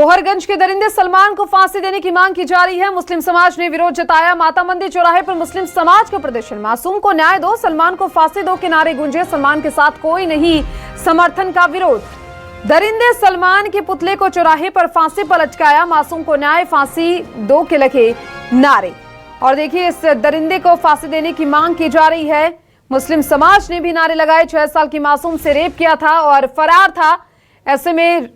गोहरगंज के दरिंदे सलमान को फांसी देने की मांग की जा रही है। मुस्लिम समाज ने विरोध जताया। माता मंदिर चौराहे पर मुस्लिम समाज का प्रदर्शन। मासूम को न्याय दो, सलमान को फांसी दो के नारे गूंजे। सलमान के साथ कोई नहीं, समर्थन का विरोध। दरिंदे सलमान के पुतले को चौराहे पर फांसी पर लटकाया। मासूम को न्याय, फांसी दो के लगे नारे। और देखिए, इस दरिंदे को फांसी देने की मांग की जा रही है। मुस्लिम समाज ने भी नारे लगाए। 6 साल की मासूम से रेप किया था और फरार था, ऐसे में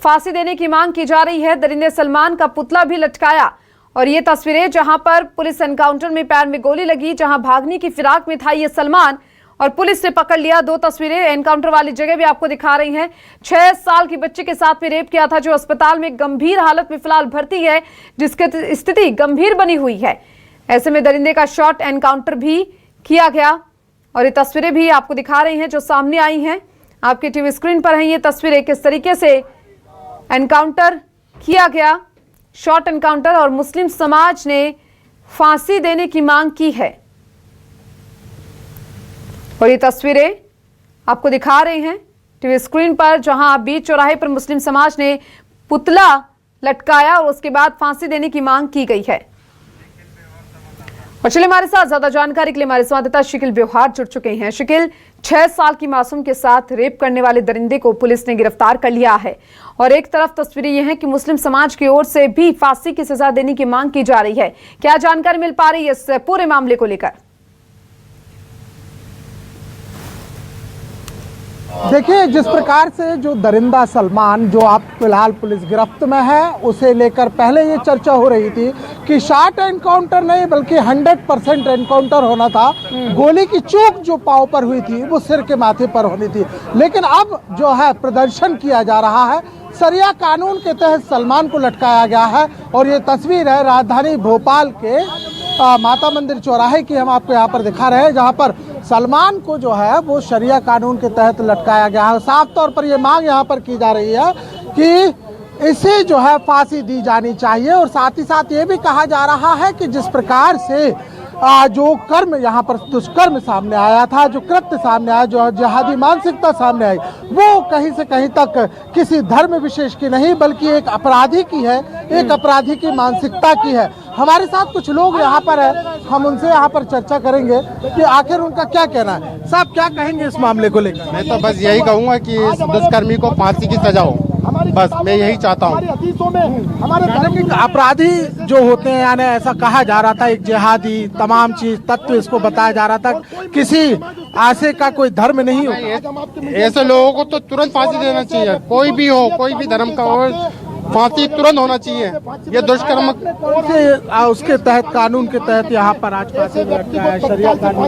फांसी देने की मांग की जा रही है। दरिंदे सलमान का पुतला भी लटकाया। और ये तस्वीरें जहां पर पुलिस एनकाउंटर में पैर में गोली लगी, जहां भागने की फिराक में था ये सलमान और पुलिस ने पकड़ लिया। 2 तस्वीरें एनकाउंटर वाली जगह भी आपको दिखा रही हैं। 6 साल की बच्चे के साथ में रेप किया था, जो अस्पताल में गंभीर हालत में फिलहाल भर्ती है, जिसकी स्थिति गंभीर बनी हुई है। ऐसे में दरिंदे का शॉर्ट एनकाउंटर भी किया गया और ये तस्वीरें भी आपको दिखा रही हैं जो सामने आई हैं। आपके टीवी स्क्रीन पर हैं ये तस्वीरें, किस तरीके से एनकाउंटर किया गया, शॉर्ट एनकाउंटर, और मुस्लिम समाज ने फांसी देने की मांग की है। और ये तस्वीरें आपको दिखा रहे हैं टीवी स्क्रीन पर, जहां बीच चौराहे पर मुस्लिम समाज ने पुतला लटकाया और उसके बाद फांसी देने की मांग की गई है। और चलिए, हमारे साथ ज्यादा जानकारी के लिए हमारे संवाददाता शिकिल ब्योहार जुड़ चुके हैं। शिकिल, 6 साल की मासूम के साथ रेप करने वाले दरिंदे को पुलिस ने गिरफ्तार कर लिया है और एक तरफ तस्वीरें यह है कि मुस्लिम समाज की ओर से भी फांसी की सजा देने की मांग की जा रही है। क्या जानकारी मिल पा रही है इस पूरे मामले को लेकर? देखिए, जिस प्रकार से जो दरिंदा सलमान जो आप फिलहाल पुलिस गिरफ्त में है, उसे लेकर पहले ये चर्चा हो रही थी कि शॉर्ट एनकाउंटर नहीं बल्कि 100% एनकाउंटर होना था। गोली की चूक जो पांव पर हुई थी वो सिर के माथे पर होनी थी। लेकिन अब जो है प्रदर्शन किया जा रहा है, शरिया कानून के तहत सलमान को लटकाया गया है। और ये तस्वीर है राजधानी भोपाल के माता मंदिर चौराहे की, हम आपको यहाँ पर दिखा रहे हैं, जहाँ पर सलमान को जो है वो शरिया कानून के तहत लटकाया गया है। साफ तौर पर ये मांग यहाँ पर की जा रही है कि इसे जो है फांसी दी जानी चाहिए। और साथ ही साथ ये भी कहा जा रहा है कि जिस प्रकार से जो कर्म यहाँ पर दुष्कर्म सामने आया था, जो कृत्य सामने आया, जो जिहादी मानसिकता सामने आई, वो कहीं से कहीं तक किसी धर्म विशेष की नहीं बल्कि एक अपराधी की है, एक अपराधी की मानसिकता की है। हमारे साथ कुछ लोग यहाँ पर है, हम उनसे यहाँ पर चर्चा करेंगे कि आखिर उनका क्या कहना है। साहब, क्या कहेंगे इस मामले को लेकर? मैं तो बस यही कहूँगा कि इस दुष्कर्मी को फांसी की सजा हो, बस मैं यही चाहता हूँ। अपराधी जो होते हैं, यानी ऐसा कहा जा रहा था, एक जिहादी तमाम चीज तत्व इसको बताया जा रहा था, किसी ऐसे का कोई धर्म नहीं होता। ऐसे लोगों को तो तुरंत फांसी देना चाहिए, कोई भी हो, कोई भी धर्म का हो, फांसी तुरंत होना चाहिए। ये दुष्कर्म उसके तहत, कानून के तहत यहाँ पर आज फांसी शरिया कानून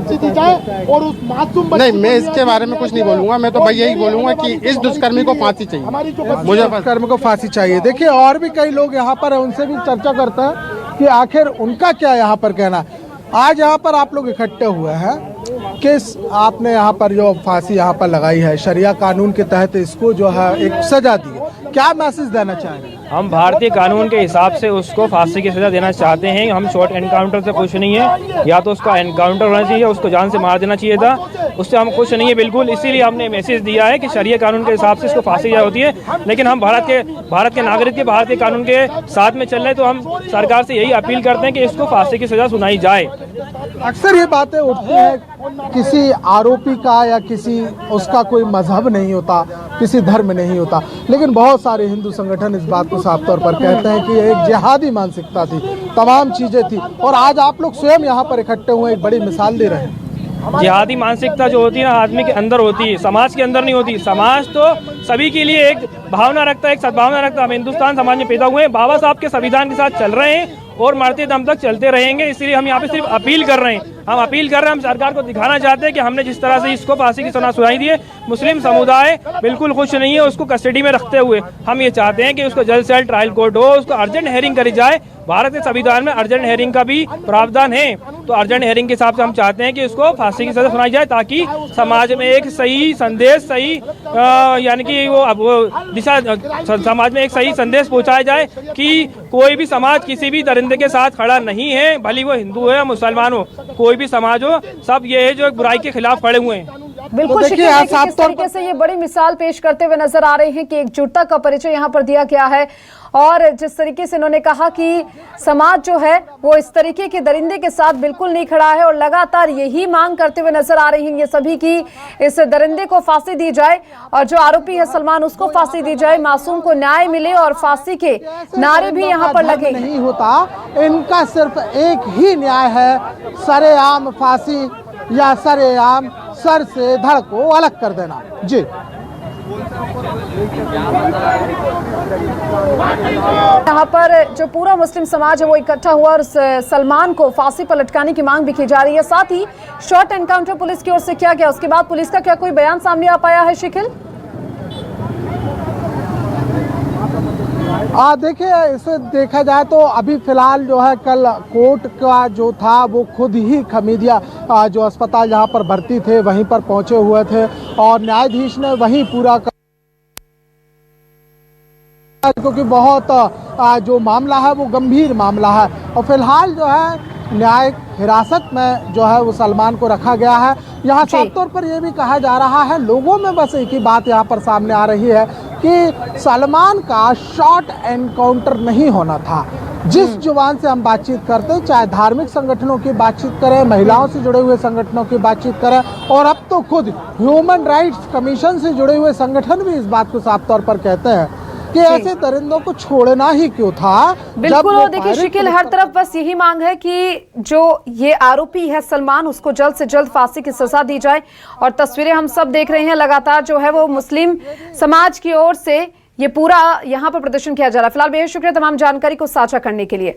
और उस मासूम नहीं, मैं इसके बारे में कुछ नहीं बोलूंगा। मैं तो भाई यही बोलूंगा कि इस दुष्कर्मी को फांसी चाहिए, मुझे दुष्कर्मी को फांसी चाहिए। देखिए, और भी कई लोग यहाँ पर है, उनसे भी चर्चा करते हैं कि आखिर उनका क्या यहाँ पर कहना है। आज यहाँ पर आप लोग इकट्ठे हुए हैं, किस आपने यहाँ पर जो फांसी यहाँ पर लगाई है, शरिया कानून के तहत इसको जो है एक सजा दी है, क्या मैसेज देना चाह रहे हैं? हम भारतीय कानून के हिसाब से उसको फांसी की सजा देना चाहते हैं। हम शॉर्ट एनकाउंटर से खुश नहीं है, या तो उसका एनकाउंटर होना चाहिए, उसको जान से मार देना चाहिए था, उससे हम खुश नहीं है बिल्कुल। इसीलिए हमने मैसेज दिया है कि शरिया कानून के हिसाब से इसको फांसी होती है। लेकिन हम भारत के नागरिक के भारतीय कानून के साथ में चल रहे हैं, तो हम सरकार से यही अपील करते हैं कि इसको फांसी की सजा सुनाई जाए। अक्सर ये बातें उठती है, किसी आरोपी का या किसी उसका कोई मजहब नहीं होता, किसी धर्म नहीं होता, लेकिन बहुत सारे हिंदू संगठन इस बात को साफ तौर पर कहते हैं कि ये एक जिहादी मानसिकता थी, तमाम चीजें थी। और आज आप लोग स्वयं यहाँ पर इकट्ठे हुए एक बड़ी मिसाल दे रहे हैं। जिहादी मानसिकता जो होती है ना, आदमी के अंदर होती है, समाज के अंदर नहीं होती। समाज तो सभी के लिए एक भावना रखता है, एक सद्भावना रखता है। हम हिंदुस्तान समाज में पैदा हुए हैं, बाबा साहब के संविधान के साथ चल रहे हैं और मरते दम तक चलते रहेंगे। इसलिए हम यहाँ पे सिर्फ अपील कर रहे हैं, हम सरकार को दिखाना चाहते हैं कि हमने जिस तरह से इसको फांसी की सजा सुनाई दी है, मुस्लिम समुदाय बिल्कुल खुश नहीं है उसको कस्टडी में रखते हुए। हम ये चाहते हैं कि उसको जल्द से जल्द ट्रायल कोर्ट हो, उसको अर्जेंट हेयरिंग करी जाए। भारत के संविधान में अर्जेंट हेयरिंग का भी प्रावधान है, तो अर्जेंट हेयरिंग के हिसाब से हम चाहते हैं कि उसको फांसी की सजा सुनाई जाए, ताकि समाज में एक सही संदेश, सही यानी कि वो दिशा, समाज में एक सही संदेश पहुंचाया जाए कि कोई भी समाज किसी भी दरिंदे के साथ खड़ा नहीं है, भले वो हिंदू है या मुसलमान हो, कोई भी समाज हो, सब ये है जो एक बुराई के खिलाफ खड़े हुए हैं। बिल्कुल देखिए, शिखर, देखिए साफ किस तौर तरीके से ये बड़ी मिसाल पेश करते हुए नजर आ रहे हैं कि एकजुटता का परिचय यहाँ पर दिया गया है। और जिस तरीके से इन्होंने कहा कि समाज जो है वो इस तरीके के दरिंदे के साथ बिल्कुल नहीं खड़ा है और लगातार यही मांग करते हुए नजर आ रही हैं ये सभी की इस दरिंदे को फांसी दी जाए और जो आरोपी है सलमान उसको फांसी दी जाए, मासूम को न्याय मिले और फांसी के नारे भी यहाँ पर लगे। नहीं होता, इनका सिर्फ एक ही न्याय है, सरेआम फांसी या सरेआम सर से धड़ को अलग कर देना। जी यहाँ पर जो पूरा मुस्लिम समाज है वो इकट्ठा हुआ और सलमान को फांसी पर लटकाने की मांग भी की जा रही है। साथ ही शॉर्ट एनकाउंटर पुलिस की ओर से किया गया, उसके बाद पुलिस का क्या कोई बयान सामने आ पाया है शिखिल? देखिए, इसे देखा जाए तो अभी फिलहाल जो है कल कोर्ट का जो था वो खुद ही खमीदिया जो अस्पताल जहां पर भर्ती थे वहीं पर पहुंचे हुए थे और न्यायाधीश ने वहीं पूरा क्योंकि बहुत जो मामला है वो गंभीर मामला है और फिलहाल जो है न्यायिक हिरासत में जो है वो सलमान को रखा गया है। यहाँ साफ तौर पर यह भी कहा जा रहा है, लोगों में बस एक ही बात यहाँ पर सामने आ रही है कि सलमान का शॉर्ट एनकाउंटर नहीं होना था। जिस जुबान से हम बातचीत करते हैं, चाहे धार्मिक संगठनों की बातचीत करें, महिलाओं से जुड़े हुए संगठनों की बातचीत करें और अब तो खुद ह्यूमन राइट्स कमीशन से जुड़े हुए संगठन भी इस बात को साफ तौर पर कहते हैं कि ऐसे दरिंदों को छोड़ना ही क्यों था। बिल्कुल, और देखिए शिकिल, हर तरफ बस यही मांग है कि जो ये आरोपी है सलमान उसको जल्द से जल्द फांसी की सजा दी जाए। और तस्वीरें हम सब देख रहे हैं, लगातार जो है वो मुस्लिम समाज की ओर से ये पूरा यहाँ पर प्रदर्शन किया जा रहा है। फिलहाल बेहद शुक्रिया तमाम जानकारी को साझा करने के लिए।